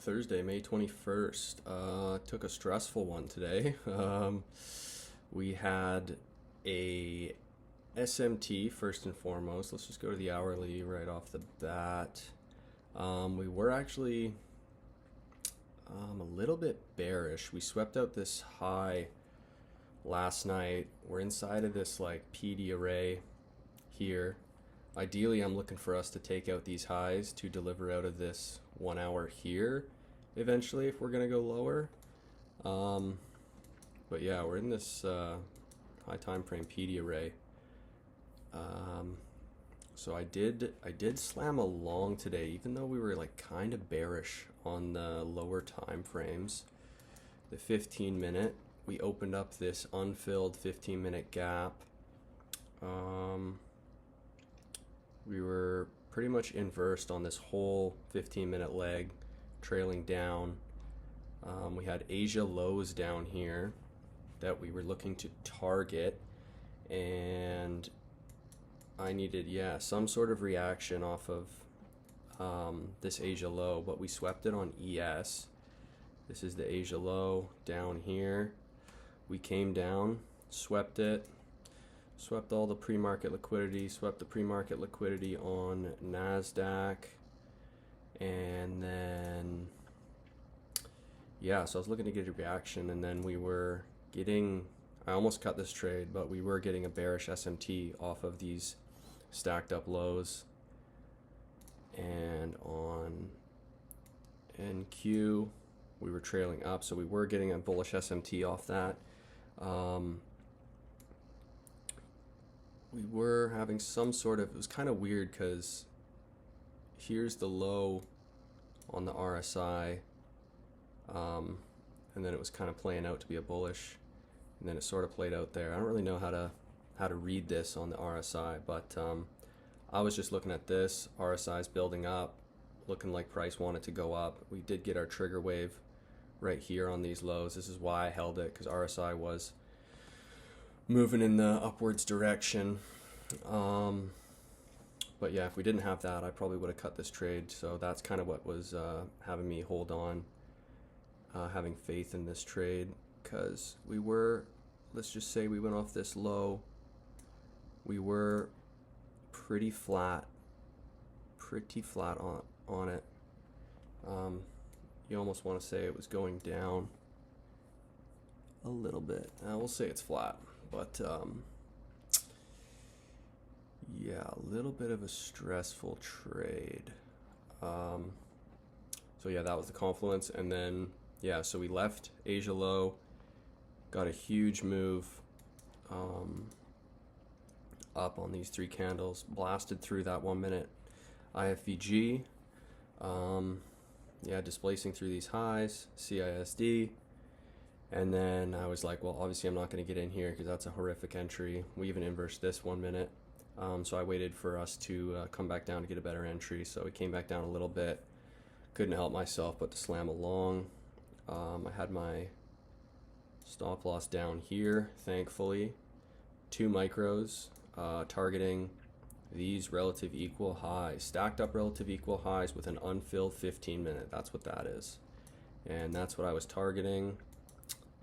Thursday, May 21st. Took a stressful one today. We had a SMT first and foremost. Let's just go to the hourly right off the bat. We were actually a little bit bearish. We swept out this high last night. We're inside of this like PD array here. Ideally, I'm looking for us to take out these highs to deliver out of this 1 hour here eventually if we're going to go lower. But yeah, we're in this high time frame PD array. So I did slam along today, even though we were like kind of bearish on the lower time frames. The 15-minute, we opened up this unfilled 15-minute gap. We were pretty much inversed on this whole 15-minute leg, trailing down. We had Asia lows down here that we were looking to target, and I needed, some sort of reaction off of this Asia low, but we swept it on ES. This is the Asia low down here. We came down, swept it, swept all the pre-market liquidity, swept the pre-market liquidity on NASDAQ, and then, so I was looking to get a reaction, and then we were getting, I almost cut this trade, but we were getting a bearish SMT off of these stacked up lows, and on NQ, we were trailing up, so we were getting a bullish SMT off that. We were having some sort of, it was kind of weird because here's the low on the RSI, and then it was kind of playing out to be a bullish, and then it sort of played out there. I don't really know how to read this on the RSI, but I was just looking at this. RSI's building up, looking like price wanted to go up. We did get our trigger wave right here on these lows. This is why I held it, because RSI was moving in the upwards direction. But yeah, if we didn't have that, I probably would have cut this trade. So that's kind of what was having me hold on, having faith in this trade, because we were, let's just say we went off this low, we were pretty flat on it. You almost want to say it was going down a little bit. We'll say it's flat, but yeah, a little bit of a stressful trade. So yeah, that was the confluence, and then so we left Asia low, got a huge move up on these three candles, blasted through that 1 minute ifvg, displacing through these highs, CISD. And then I was like, well, obviously I'm not going to get in here because that's a horrific entry. We even inversed this 1 minute. So I waited for us to come back down to get a better entry. So we came back down a little bit. Couldn't help myself but to slam along. I had my stop loss down here, thankfully. 2 micros, targeting these relative equal highs, stacked up relative equal highs with an unfilled 15-minute. That's what that is. And that's what I was targeting.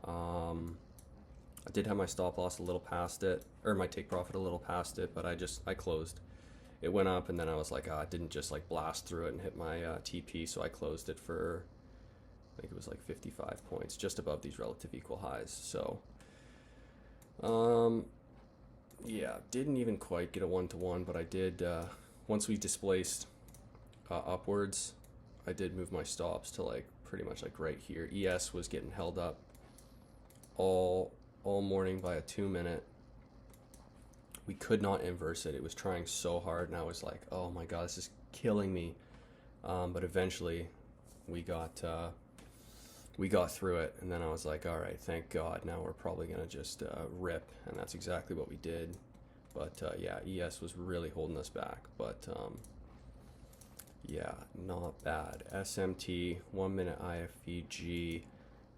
I did have my stop loss a little past it, or my take profit a little past it, but I closed. It went up, and then I was like, it didn't just like blast through it and hit my TP, so I closed it for, I think it was like 55 points, just above these relative equal highs. So, didn't even quite get a 1-to-1, but I did, once we displaced upwards, I did move my stops to like pretty much like right here. ES was getting held up all morning by a 2-minute. We could not inverse it. It was trying so hard, and I was like, oh my god, this is killing me. But eventually we got through it, and then I was like, all right, thank god, now we're probably gonna just rip, and that's exactly what we did. But ES was really holding us back, but not bad. SMT, 1 minute ifvg,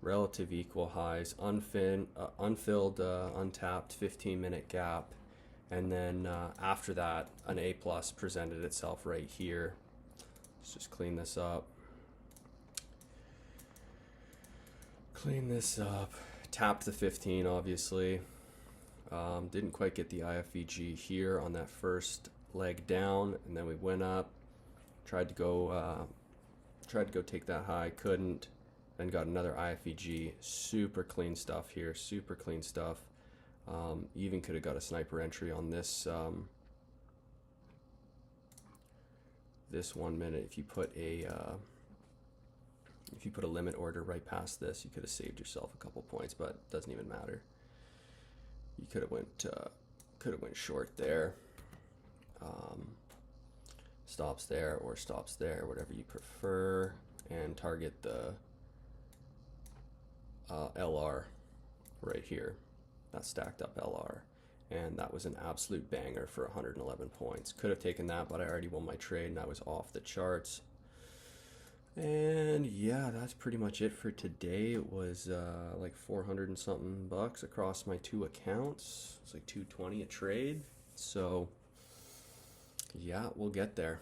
relative equal highs, unfilled, untapped 15-minute gap, and then after that, an A plus presented itself right here. Let's just clean this up. clean this up. Tapped the 15, obviously. Didn't quite get the ifvg here on that first leg down, and then we went up. Tried to go take that high, couldn't. Then got another ifvg. Super clean stuff here. Super clean stuff. Even could have got a sniper entry on this. This 1 minute. If you put a limit order right past this, you could have saved yourself a couple points, but it doesn't even matter. You could have went short there. Stops there or stops there, whatever you prefer, and target the LR right here. That stacked up LR, and that was an absolute banger for 111 points. Could have taken that, but I already won my trade and I was off the charts. And yeah, that's pretty much it for today. It was like 400 and something bucks across my 2 accounts. It's like 220 a trade. So yeah, we'll get there.